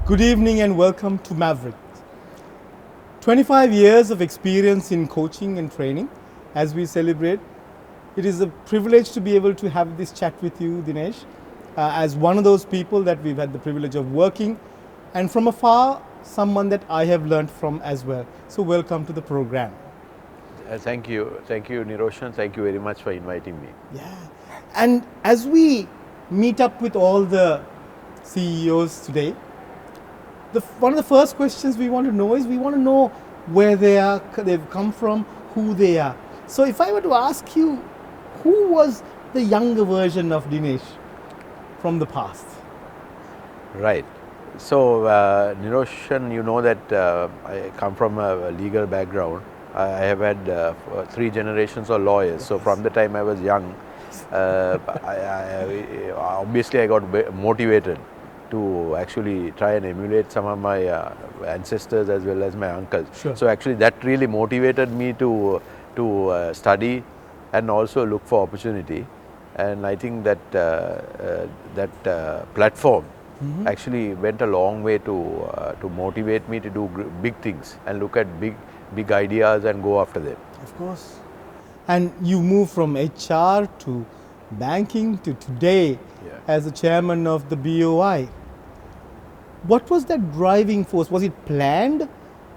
Good evening and welcome to Mavericks. 25 years of experience in coaching and training as we celebrate. It is a privilege to be able to have this chat with you, Dinesh, as one of those people that we've had the privilege of working, and from afar, someone that I have learned from as well. So welcome to the program. Thank you, Niroshan. Thank you very much for inviting me. Yeah, and as we meet up with all the CEOs today, one of the first questions we want to know is where they've come from, who they are. So if I were to ask you, who was the younger version of Dinesh from the past? Right. So, Niroshan, you know that I come from a legal background. I have had 3 generations of lawyers. So from the time I was young, obviously I got motivated to actually try and emulate some of my ancestors as well as my uncles. Sure. So actually that really motivated me to study and also look for opportunity. And I think that platform actually went a long way to motivate me to do big things and look at big ideas and go after them. Of course. And you moved from HR to banking to today as the chairman of the BOI. What was that driving force? Was it planned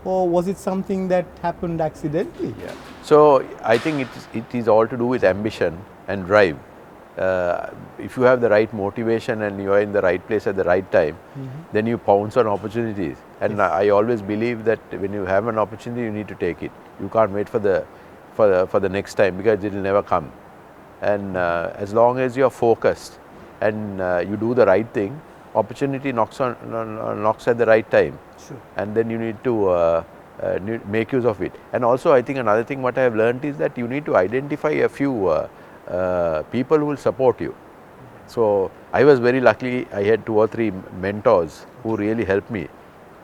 or was it something that happened accidentally? Yeah. So I think it is all to do with ambition and drive. If you have the right motivation and you are in the right place at the right time, then you pounce on opportunities. And I always believe that when you have an opportunity, you need to take it. You can't wait for the next time because it will never come. And as long as you are focused and you do the right thing, opportunity knocks at the right time. Sure. And then you need to make use of it. And also I think another thing what I have learned is that you need to identify a few people who will support you. So I was very lucky, I had 2 or 3 mentors who really helped me,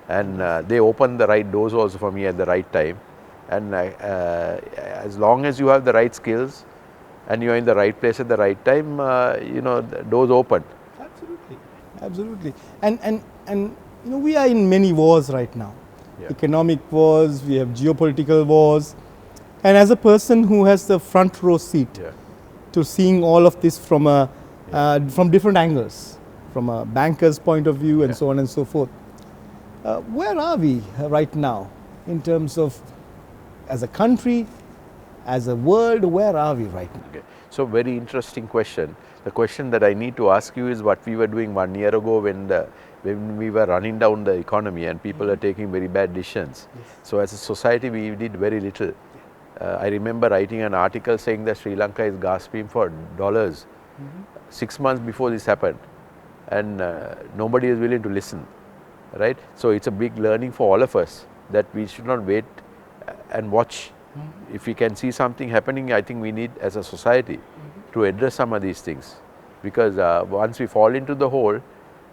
and they opened the right doors also for me at the right time. And as long as you have the right skills and you are in the right place at the right time, the doors open. Absolutely. And we are in many wars right now. Yeah. Economic wars, we have geopolitical wars. And as a person who has the front row seat to seeing all of this from from different angles, from a banker's point of view and so on and so forth, where are we right now in terms of as a country, as a world, where are we right now? Okay. So very interesting question. The question that I need to ask you is what we were doing 1 year ago when we were running down the economy and people are taking very bad decisions. Yes. So as a society we did very little. I remember writing an article saying that Sri Lanka is gasping for dollars 6 months before this happened, and nobody is willing to listen, right? So it's a big learning for all of us that we should not wait and watch. If we can see something happening, I think we need as a society to address some of these things, because once we fall into the hole,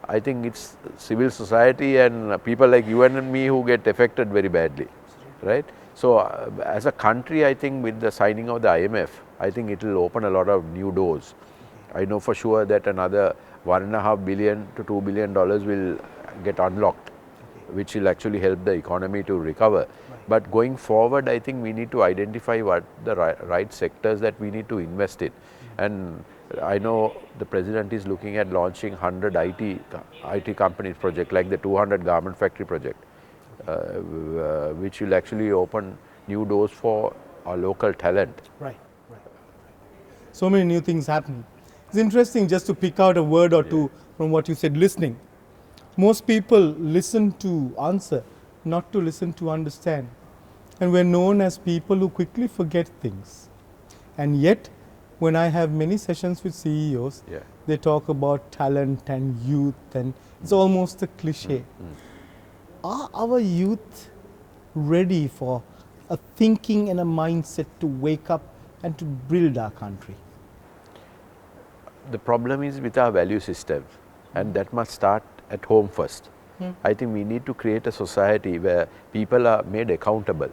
I think it's civil society and people like you and me who get affected very badly, right? So as a country, I think with the signing of the IMF, I think it will open a lot of new doors. I know for sure that another $1.5 billion to $2 billion will get unlocked, which will actually help the economy to recover. But going forward, I think we need to identify what the right sectors that we need to invest in. And I know the president is looking at launching 100 IT companies project, like the 200 garment factory project, which will actually open new doors for our local talent. Right. So many new things happening. It's interesting just to pick out a word or two from what you said, listening. Most people listen to answer, not to listen to understand. And we're known as people who quickly forget things. And yet, when I have many sessions with CEOs, they talk about talent and youth, and it's almost a cliche. Are our youth ready for a thinking and a mindset to wake up and to build our country? The problem is with our value system, and that must start at home first. I think we need to create a society where people are made accountable.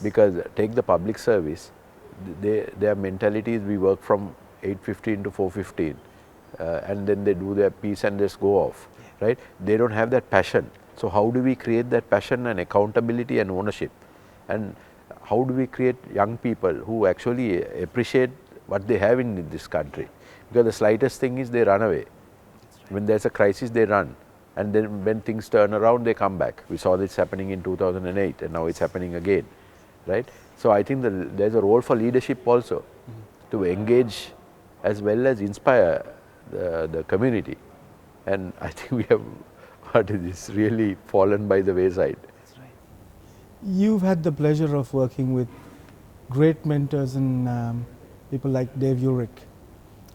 Because take the public service, their mentality is we work from 8:15 to 4:15 and then they do their piece and just go off, right? They don't have that passion. So how do we create that passion and accountability and ownership? And how do we create young people who actually appreciate what they have in this country? Because the slightest thing is they run away. When there's a crisis, they run. And then when things turn around, they come back. We saw this happening in 2008 and now it's happening again, right? So I think that there's a role for leadership also to engage as well as inspire the community. And I think we have what is this really fallen by the wayside. That's right. You've had the pleasure of working with great mentors and people like Dave Urich,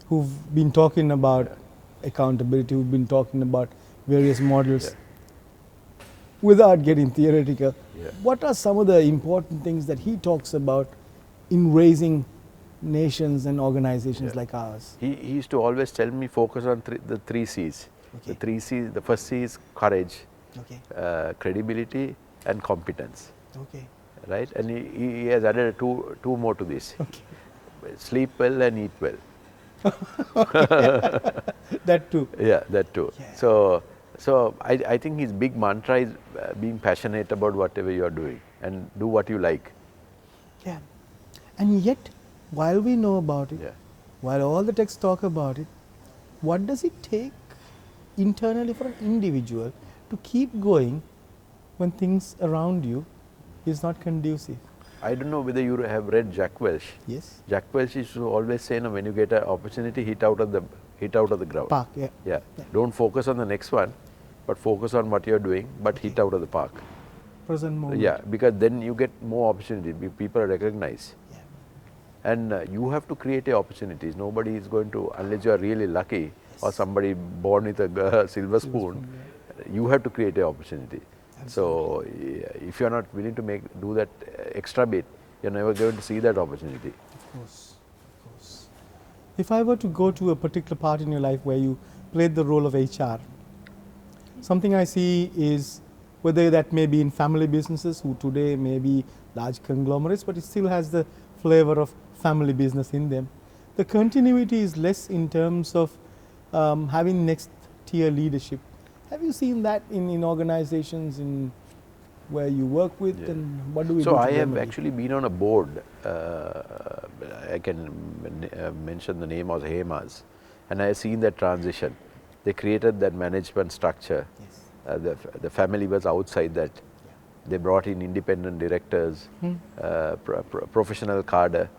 who've been talking about accountability, who've been talking about various models. Without getting theoretical, what are some of the important things that he talks about in raising nations and organizations like ours? He used to always tell me focus on the three C's. Okay. The three C's, the first C is courage, Okay. credibility and competence, Okay. right? And he has added two more to this. Okay. Sleep well and eat well. That too. Yeah, that too. Yeah. So I think his big mantra is being passionate about whatever you are doing and do what you like. Yeah. And yet, while we know about it, while all the texts talk about it, what does it take internally for an individual to keep going when things around you is not conducive? I don't know whether you have read Jack Welch. Yes. Jack Welch used to always say, no, when you get an opportunity, hit out of the ground. Park, Yeah. Don't focus on the next one, but focus on what you're doing, but hit out of the park. Present moment. Yeah, because then you get more opportunity. People recognize. Yeah. And you have to create opportunities. Nobody is going to, unless you are really lucky or somebody born with a silver spoon, you have to create an opportunity. So if you're not willing to do that extra bit, you're never going to see that opportunity. Of course, of course. If I were to go to a particular part in your life where you played the role of HR, something I see is whether that may be in family businesses who today may be large conglomerates, but it still has the flavor of family business in them. The continuity is less in terms of having next tier leadership. Have you seen that in organizations in where you work with, and what do we do? So I have actually been on a board. I can mention the name of HEMAS, and I have seen that transition. They created that management structure. Yes. The family was outside that. They brought in independent directors, professional cadre.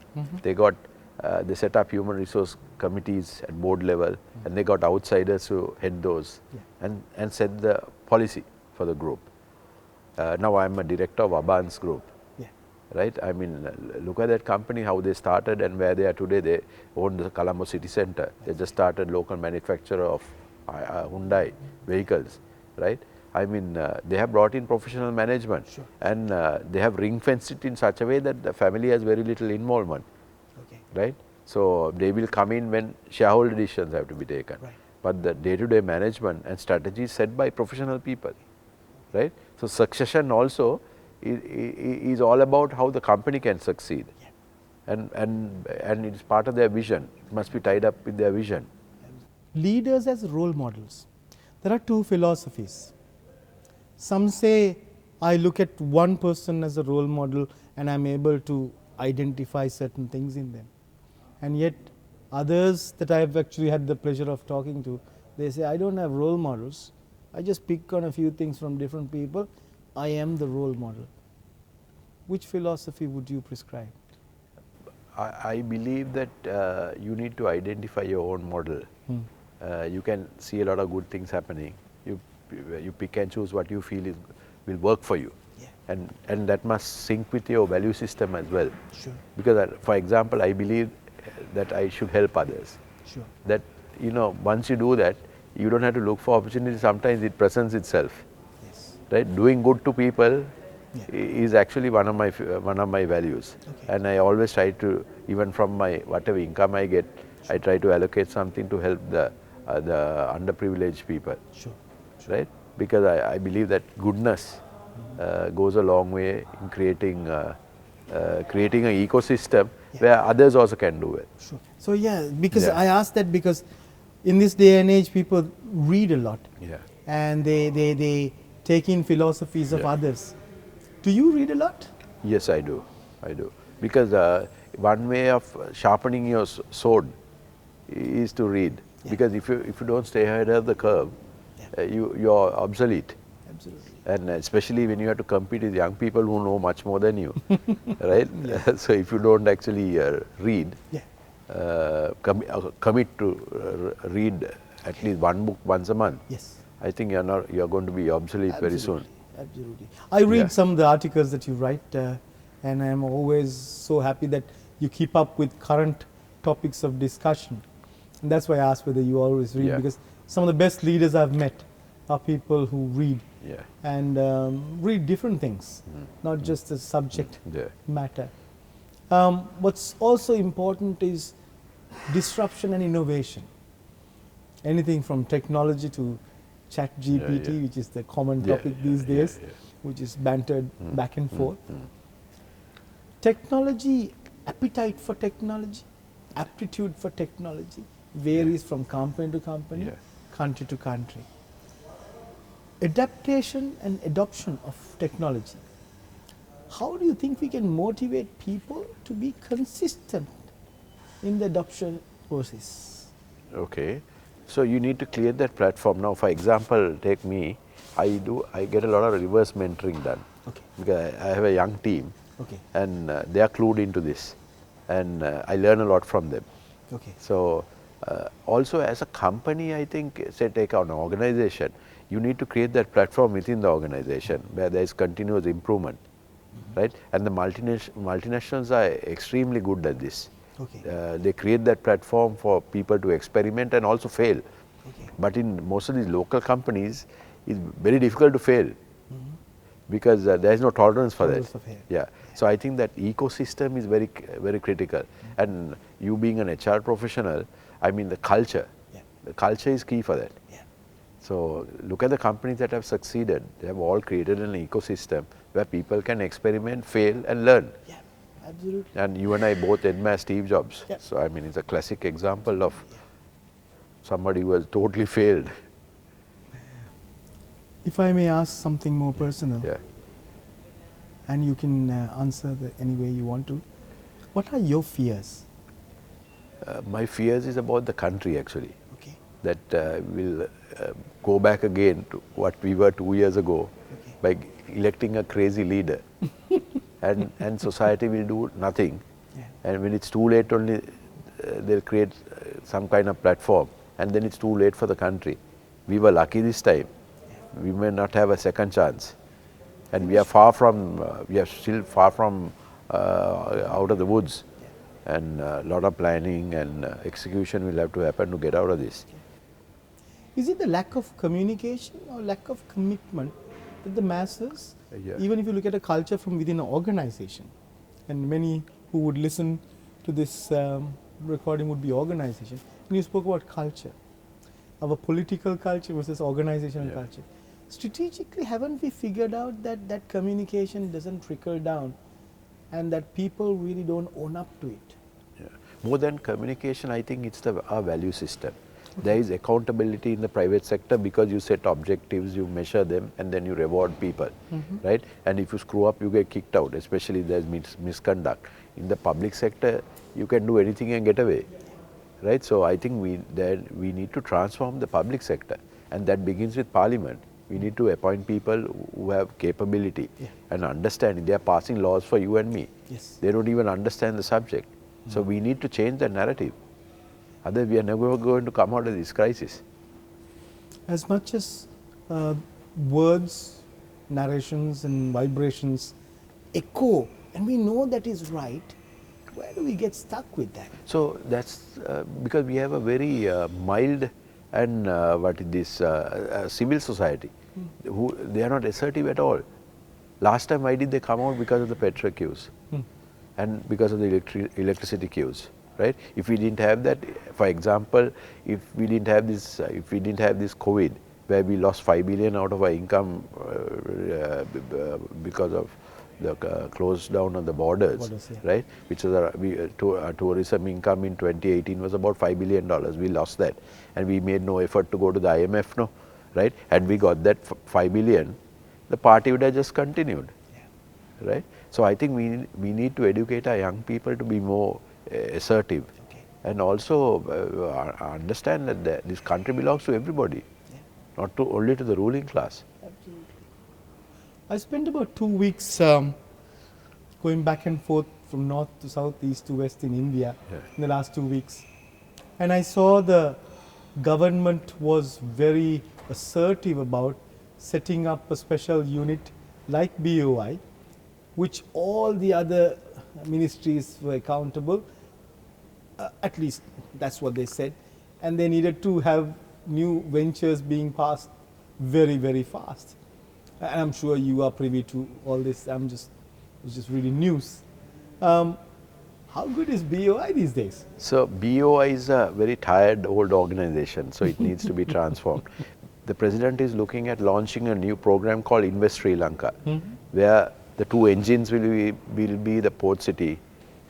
They set up human resource committees at board level, and they got outsiders to head those and set the policy for the group. Now I'm a director of Aban's group, right? I mean, look at that company, how they started and where they are today. They own the Colombo city center. They just started local manufacturer of Hyundai vehicles, right? I mean, they have brought in professional management, and they have ring fenced it in such a way that the family has very little involvement, right? So they will come in when shareholder decisions have to be taken. Right. But the day-to-day management and strategy is set by professional people, right? So succession also is all about how the company can succeed, and it is part of their vision. It must be tied up with their vision. Leaders as role models. There are two philosophies. Some say I look at one person as a role model and I'm able to identify certain things in them. And yet others that I've actually had the pleasure of talking to, they say I don't have role models. I just pick on a few things from different people. I am the role model. Which philosophy would you prescribe? I believe that you need to identify your own model. You can see a lot of good things happening. You pick and choose what you feel will work for you, and that must sync with your value system as well. Sure. Because for example, I believe that I should help others. Sure. That once you do that, you don't have to look for opportunity. Sometimes it presents itself. Yes. Right? Doing good to people is actually one of my values, and I always try to, even from my whatever income I get, I try to allocate something to help the underprivileged people. Sure. Right? Because I believe that goodness goes a long way in creating creating an ecosystem where others also can do it. Sure. So yeah, because Yeah. I asked that because in this day and age, people read a lot, Yeah. and they take in philosophies of Yeah. others. Do you read a lot? Yes, I do. I do. Because one way of sharpening your sword is to read. Yeah. Because if you don't stay ahead of the curve, you're obsolete. Absolutely. And especially when you have to compete with young people who know much more than you, right? So if you don't actually read, Yeah. commit to read at least one book once a month, Yes. I think you're going to be obsolete very soon. Absolutely. I read Yeah. some of the articles that you write, and I'm always so happy that you keep up with current topics of discussion. And that's why I asked whether you always read, Yeah. because some of the best leaders I've met are people who read Yeah. and read different things, not just the subject Yeah. matter. What's also important is disruption and innovation. Anything from technology to chat GPT, yeah. which is the common Yeah, topic yeah, these yeah, days, yeah. which is bantered back and forth. Technology, appetite for technology, aptitude for technology varies from company to company, Yeah. country to country. Adaptation and adoption of technology. How do you think we can motivate people to be consistent in the adoption process? Okay. So you need to clear that platform. Now, for example, take me. I get a lot of reverse mentoring done. Okay. Because I have a young team, Okay. and they are clued into this, and I learn a lot from them. Okay. So also as a company, I think, say take an organization, you need to create that platform within the organization where there is continuous improvement, right? And the multinationals are extremely good at this. Okay. They create that platform for people to experiment and also fail. Okay. But in most of these local companies, it's very difficult to fail because there is no tolerance for Tolerance that. for failure. Yeah. So I think that ecosystem is very critical. And you being an HR professional, I mean the culture. Yeah. The culture is key for that. Yeah. So look at the companies that have succeeded. They have all created an ecosystem where people can experiment, fail, and learn. Yeah. Absolutely. And you and I both admire Steve Jobs. Yeah. So I mean, it's a classic example of somebody who has totally failed. If I may ask something more personal, Yeah. and you can answer any way you want to, what are your fears? My fears is about the country actually. Okay. That we'll go back again to what we were 2 years ago Okay. by electing a crazy leader. and society will do nothing. Yeah. And when it's too late only, they'll create some kind of platform, and then it's too late for the country. We were lucky this time. We may not have a second chance. And we are still far from out of the woods. And a lot of planning and execution will have to happen to get out of this. Is it the lack of communication or lack of commitment that the masses, Yeah. even if you look at a culture from within an organization, and many who would listen to this recording would be organization, and you spoke about culture, our political culture versus organizational Yeah. culture. Strategically, haven't we figured out that that communication doesn't trickle down and that people really don't own up to it? Yeah. More than communication, I think it's our value system. There is accountability in the private sector because you set objectives, you measure them, and then you reward people, right? And if you screw up, you get kicked out, especially if there's misconduct. In the public sector, you can do anything and get away, right? So I think we need to transform the public sector, and that begins with Parliament. We need to appoint people who have capability and understanding. They are passing laws for you and me. Yes. They don't even understand the subject. So we need to change the narrative. Otherwise, we are never going to come out of this crisis. As much as words, narrations, and vibrations echo, and we know that is right, where do we get stuck with that? So that's because we have a very mild and civil society. Who they are not assertive at all. Last time, why did they come out? Because of the petrol queues and because of the electricity queues. Right? If we didn't have that, for example, if we didn't have this COVID, where we lost 5 billion out of our income because of closed down on the borders, Borders, yeah. right? Which is tourism income in 2018 was about $5 billion. We lost that, and we made no effort to go to the IMF, no, right? Had we got that 5 billion, the party would have just continued, right? So I think we need to educate our young people to be more assertive, and also understand that this country belongs to everybody, not to only to the ruling class. Absolutely. I spent about 2 weeks going back and forth from north to south, east to west in India in the last 2 weeks. And I saw the government was very assertive about setting up a special unit like BOI, which all the other ministries were accountable, at least that's what they said. And they needed to have new ventures being passed very, very fast. And I'm sure you are privy to all this. It's just reading news. How good is BOI these days? So BOI is a very tired old organization, so it needs to be transformed. The president is looking at launching a new program called Invest Sri Lanka, where the two engines will be the port city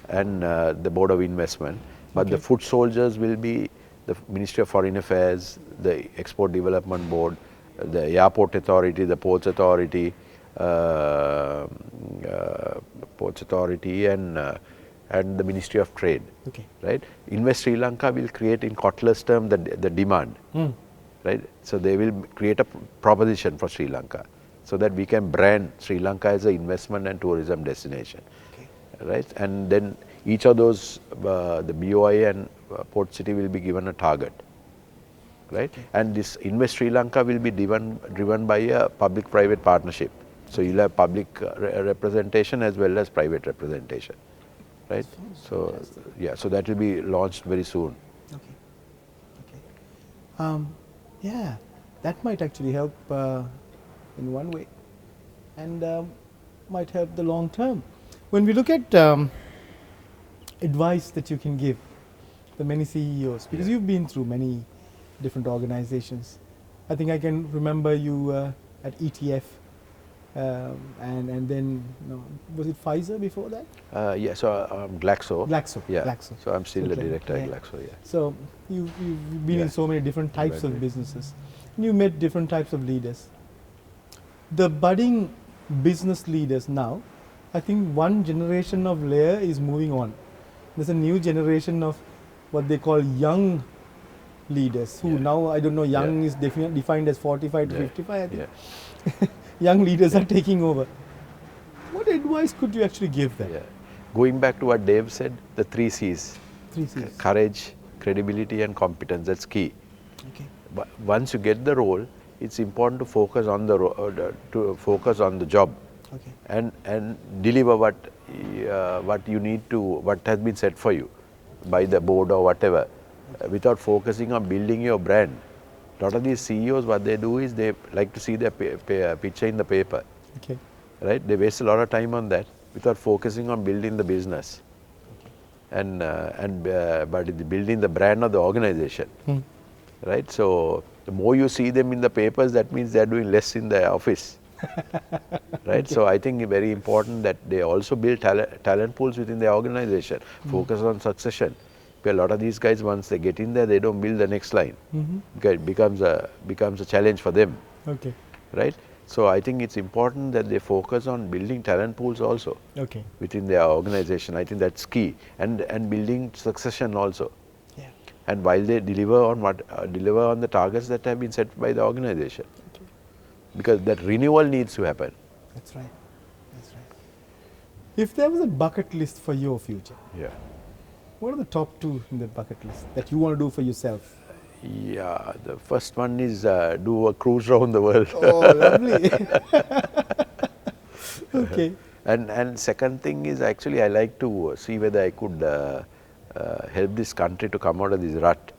and the Board of Investment, but the foot soldiers will be the Ministry of Foreign Affairs, the Export Development Board, the Airport Authority, the Ports Authority, and the Ministry of Trade. Okay. Right? Invest Sri Lanka will create, in Kotler's term, the demand. Right? So they will create a proposition for Sri Lanka, so that we can brand Sri Lanka as an investment and tourism destination. Right? And then each of those, the BOI and Port City will be given a target. Right? And this Invest Sri Lanka will be driven by a public-private partnership. So you'll have public representation as well as private representation. Right? So yeah, so that will be launched very soon. Okay. Yeah, that might actually help in one way, and might help the long term. When we look at advice that you can give the many CEOs, because you've been through many different organizations. I think I can remember you at ETF, and then was it Pfizer before that? Yeah, so Glaxo. Glaxo. Yeah. Glaxo. So I'm still the Glaxo, director at yeah. Glaxo. Yeah. So you've been in so many different types of businesses. And you met different types of leaders. The budding business leaders now, I think one generation of layer is moving on. There's a new generation of what they call young leaders who now, I don't know, young is defined as 45 to 55, I think. Young leaders are taking over. What advice could you actually give them? Yeah. Going back to what Dave said, the 3 C's. 3 C's. Courage, credibility and competence, that's key. Okay. But once you get the role, it's important to focus on the job. Okay. And deliver what you need to, what has been set for you by the board or whatever, without focusing on building your brand. A lot of these CEOs, what they do is they like to see their picture in the paper. Okay. Right? They waste a lot of time on that without focusing on building the business, but building the brand of the organization. Right? So the more you see them in the papers, that means they are doing less in the office. Right? So I think it's very important that they also build talent pools within the organization, focus on succession. Because a lot of these guys, once they get in there, they don't build the next line. Because it becomes a challenge for them. Okay. Right? So I think it's important that they focus on building talent pools also within their organization. I think that's key, and building succession also. Yeah. And while they deliver on the targets that have been set by the organization, because that renewal needs to happen. That's right. That's right. If there was a bucket list for your future, what are the top 2 in the bucket list that you want to do for yourself? Yeah, the first one is do a cruise around the world. Oh, lovely. Okay. And second thing is, actually I like to see whether I could help this country to come out of this rut.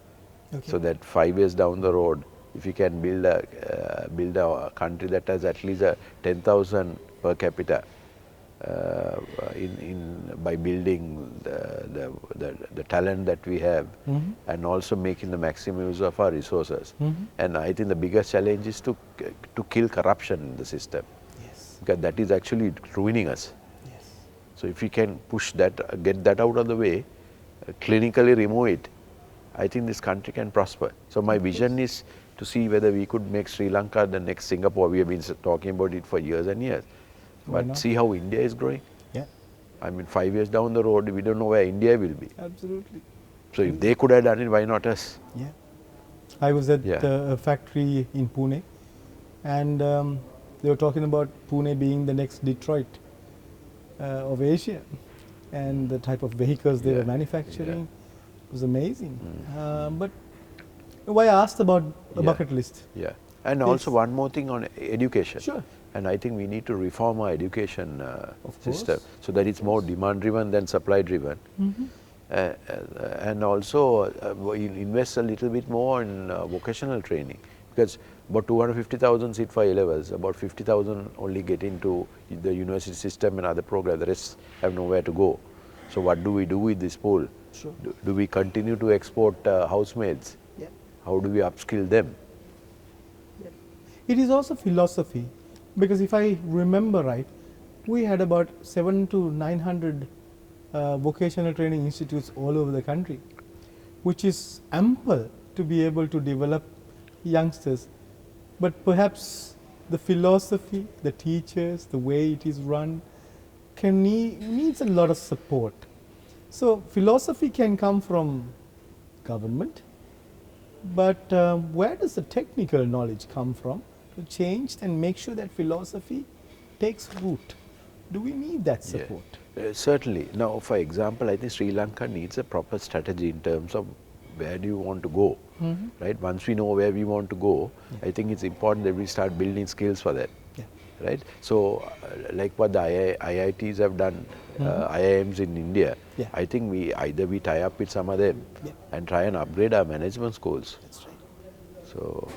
So that 5 years down the road, if you can build a country that has at least a 10,000 per capita, by building the talent that we have, and also making the maximum use of our resources. And I think the biggest challenge is to kill corruption in the system. Yes. Because that is actually ruining us. So if we can push that, get that out of the way, clinically remove it, I think this country can prosper. So my vision is to see whether we could make Sri Lanka the next Singapore. We have been talking about it for years and years. Why But not? see how India is growing. Yeah, I mean, 5 years down the road, we don't know where India will be. absolutely. So if they could have done it, why not us? Yeah. I was at Yeah. a factory in Pune, and they were talking about Pune being the next Detroit of Asia, and the type of vehicles they Yeah. were manufacturing was amazing. Mm. But why I asked about a Yeah. bucket list? Yeah. And Yes. also one more thing on education. Sure. And I think we need to reform our education Of system course. so that it's more demand driven than supply driven. And also we invest a little bit more in vocational training, because about 250,000 sit for A-levels, about 50,000 only get into the university system and other programs, the rest have nowhere to go. So what do we do with this pool? Sure. Do we continue to export housemaids? Yeah. How do we upskill them? It is also philosophy, because if I remember right, we had about 700 to 900 vocational training institutes all over the country, which is ample to be able to develop youngsters. But perhaps the philosophy, the teachers, the way it is run, needs a lot of support. So philosophy can come from government, but where does the technical knowledge come from to change and make sure that philosophy takes root? Do we need that Yeah. support? Certainly. Now, for example, I think Sri Lanka needs a proper strategy in terms of where do you want to go, right? Once we know where we want to go, I think it's important that we start building skills for that, Yeah. right? So, like what the IITs have done, IIMs in India, Yeah. I think we either tie up with some of them Yeah. and try and upgrade our management schools. That's right. So,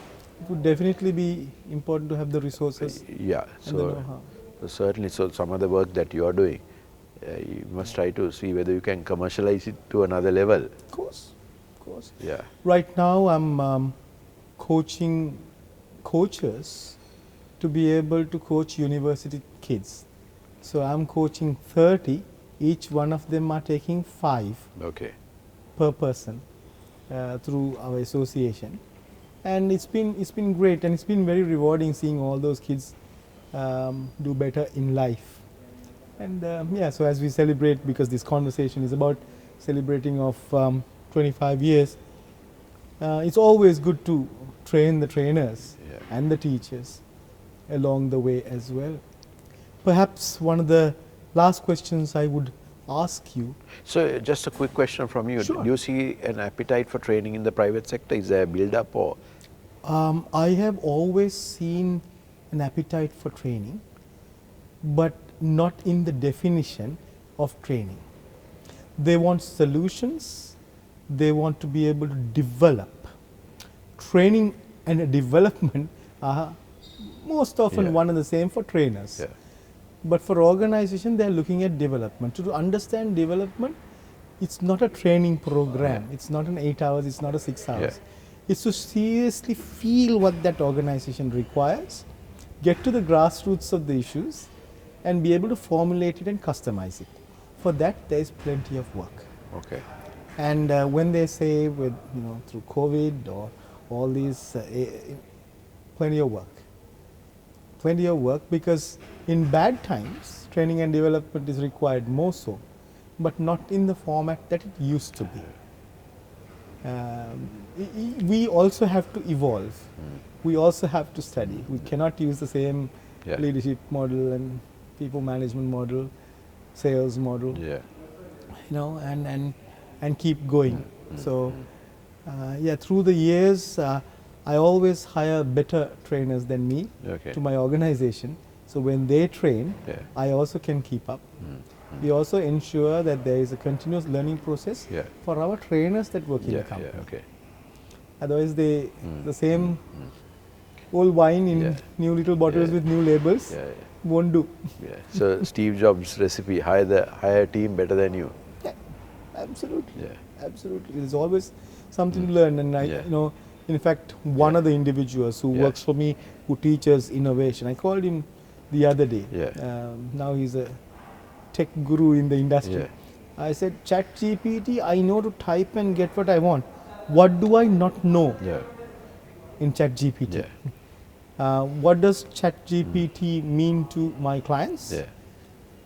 It would definitely be important to have the resources yeah. and the know-how. So certainly, so some of the work that you are doing, you must try to see whether you can commercialize it to another level. Of course, of course. Yeah. Right now, I'm coaching coaches to be able to coach university kids. So I'm coaching 30. Each one of them are taking 5 Okay. per person through our association, and it's been great, and it's been very rewarding seeing all those kids do better in life. And yeah, so as we celebrate, because this conversation is about celebrating of 25 years, it's always good to train the trainers Yeah. and the teachers along the way as well. Perhaps one of the last questions I would ask you. So just a quick question from you. Sure. Do you see an appetite for training in the private sector? Is there a build-up or? I have always seen an appetite for training, but not in the definition of training. They want solutions, they want to be able to develop. Training and development are most often Yeah. one and the same for trainers. Yeah. But for organization, they are looking at development. To understand development, it's not a training program. It's not an 8 hours, it's not a 6 hours. It's to seriously feel what that organization requires, get to the grassroots of the issues, and be able to formulate it and customize it. For that, there is plenty of work. Okay. And when they say with, through COVID or all these, plenty of work. Plenty of work, because in bad times, training and development is required more so, but not in the format that it used to be. We also have to evolve. We also have to study. We cannot use the same Yeah. leadership model and people management model, sales model, Yeah. and keep going. So, yeah, through the years, I always hire better trainers than me Okay. to my organization. So when they train, Yeah. I also can keep up. We also ensure that there is a continuous learning process Yeah. for our trainers that work in Yeah. the company. Yeah. Okay. Otherwise, the same old wine in Yeah. new little bottles Yeah. with new labels Yeah. won't do. Yeah. So Steve Jobs' recipe: hire a team better than you. Yeah, absolutely. Yeah. Absolutely. There's always something to learn. And Yeah. in fact, one of the individuals who Yeah. works for me, who teaches innovation, I called him the other day. Yeah. Now he's a tech guru in the industry. Yeah. I said, ChatGPT, I know to type and get what I want. What do I not know Yeah. in ChatGPT? Yeah. What does ChatGPT mean to my clients? Yeah.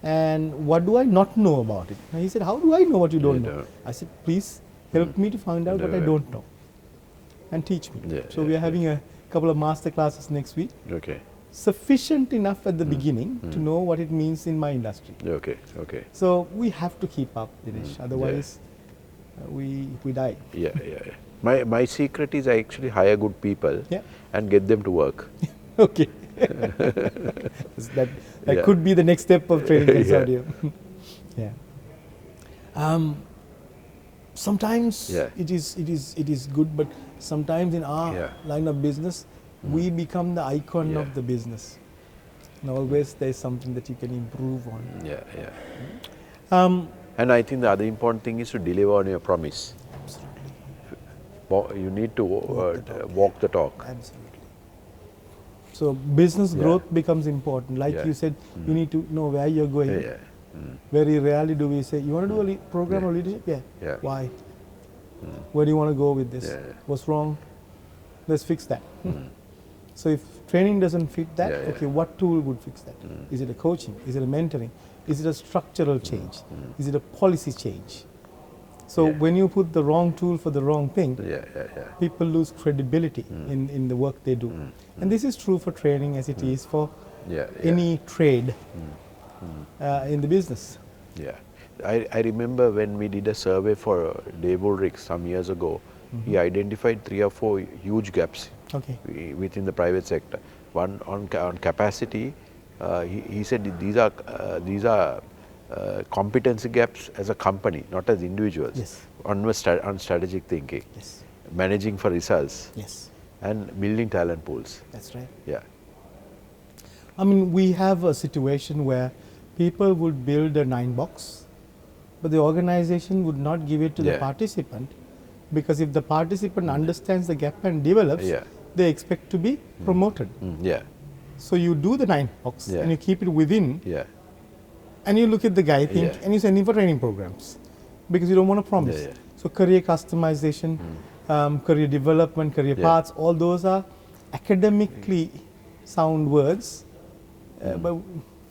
And what do I not know about it? And he said, how do I know what you don't You know? don't. I said, please help me to find out what I Yeah. don't know and teach me. Yeah, So yeah, we are yeah. having a couple of master classes next week. Okay. Sufficient enough at the beginning to know what it means in my industry. Okay. Okay. So we have to keep up, Dinesh. Otherwise, we die. Yeah. Yeah. Yeah. My secret is I actually hire good people Yeah. and get them to work. Okay. that Yeah. could be the next step of training Yeah. consortium. Yeah. Sometimes Yeah. it is good, but sometimes in our Yeah. line of business, we become the icon Yeah. of the business. And always there's something that you can improve on. Yeah. Yeah. Um, And I think the other important thing is to deliver on your promise. absolutely. You need to Walk the talk. walk the talk. Absolutely. So business Yeah. growth becomes important. Like Yeah. you said, you need to know where you're going. Yeah. Yeah. Very rarely do we say, you want to do a program Yeah. of leadership? Yeah. Yeah. Why? Where do you want to go with this? Yeah, yeah. What's wrong? Let's fix that. So if training doesn't fit that, Yeah, yeah. okay, what tool would fix that? Is it a coaching? Is it a mentoring? Is it a structural change? Is it a policy change? So Yeah. when you put the wrong tool for the wrong thing, Yeah. Yeah. Yeah. people lose credibility in the work they do. And this is true for training as it is for Yeah. Yeah. any trade in the business. Yeah. I remember when we did a survey for Dave Ulrich some years ago, he identified 3 or 4 huge gaps Okay. within the private sector. One on capacity, he said these are competency gaps as a company, not as individuals. Yes. On strategic thinking, Yes. managing for results, Yes. and building talent pools. That's right. Yeah. I mean, we have a situation where people would build a 9-box, but the organization would not give it to the Yeah. participant, because if the participant understands the gap and develops, Yeah. they expect to be promoted. Yeah. So you do the 9-box Yeah. and you keep it within, Yeah. and you look at the guy, think, Yeah. and you send him for training programs because you don't want to promise. Yeah, yeah. So career customization, career development, career Yeah. paths, all those are academically sound words, but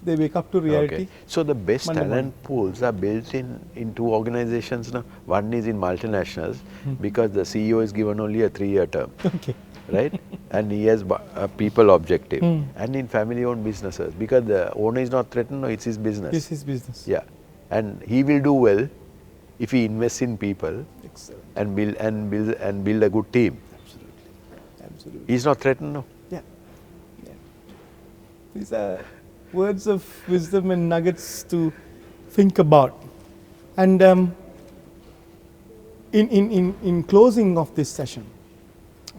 they wake up to reality. Okay. So the best Monday talent pools are built in 2 organizations now. One is in multinationals because the CEO is given only a 3-year term, Okay. right? And he has a people objective. And in family-owned businesses because the owner is not threatened, no, it's his business. This is business. Yeah, and he will do well if he invests in people Excellent. and build a good team. Absolutely. Absolutely. He's not threatened, no. Yeah. Yeah. These are words of wisdom and nuggets to think about. And in closing of this session,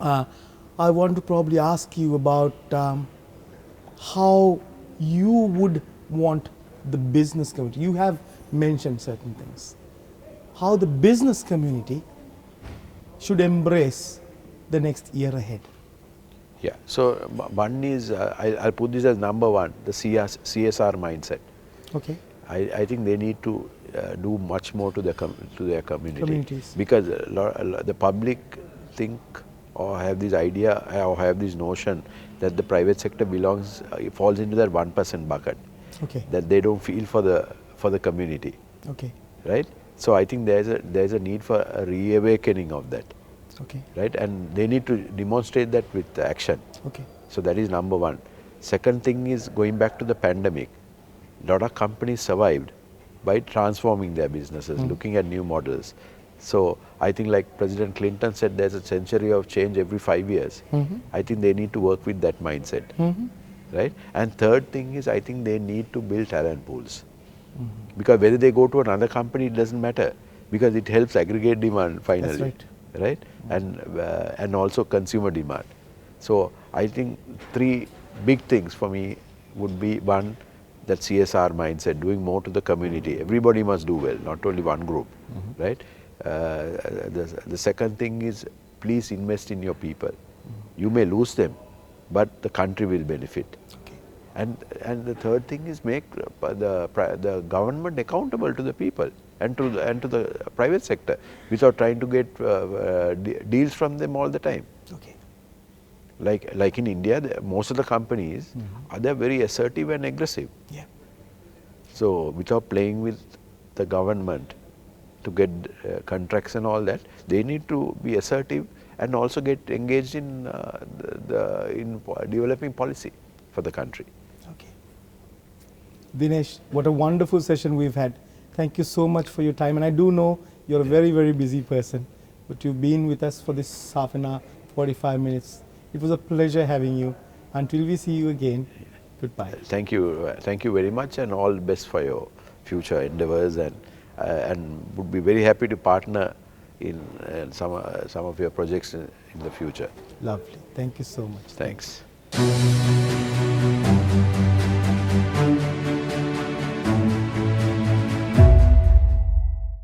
I want to probably ask you about how you would want the business community. You have mentioned certain things. How the business community should embrace the next year ahead. Yeah. So one is I'll put this as number 1, the CSR mindset. Okay. I think they need to do much more to their community. Communities. Because the public think or have this idea or have this notion that the private sector falls into that 1% bucket, Okay. that they don't feel for the community, Okay. right? So I think there's a need for a reawakening of that, Okay. right? And they need to demonstrate that with action. Okay. So that is number 1. Second thing is going back to the pandemic. A lot of companies survived by transforming their businesses, looking at new models. So I think like President Clinton said, there's a century of change every 5 years. I think they need to work with that mindset, right? And third thing is I think they need to build talent pools. Because whether they go to another company, it doesn't matter, because it helps aggregate demand finally. That's Right? And also consumer demand. So I think 3 big things for me would be, 1, that CSR mindset, doing more to the community. Everybody must do well, not only one group, right? The second thing is, please invest in your people. You may lose them, but the country will benefit. Okay. And the third thing is make the government accountable to the people and to the private sector without trying to get deals from them all the time. Okay. Like in India, most of the companies are they're very assertive and aggressive. Yeah. So without playing with the government to get contracts and all that, they need to be assertive and also get engaged in developing policy for the country. Okay. Dinesh, what a wonderful session we've had. Thank you so much for your time. And I do know you're a very, very busy person, but you've been with us for this half an hour, 45 minutes. It was a pleasure having you. Until we see you again, goodbye. Thank you very much, and all the best for your future endeavors, and would be very happy to partner in some of your projects in the future. Lovely. Thank you so much. Thanks.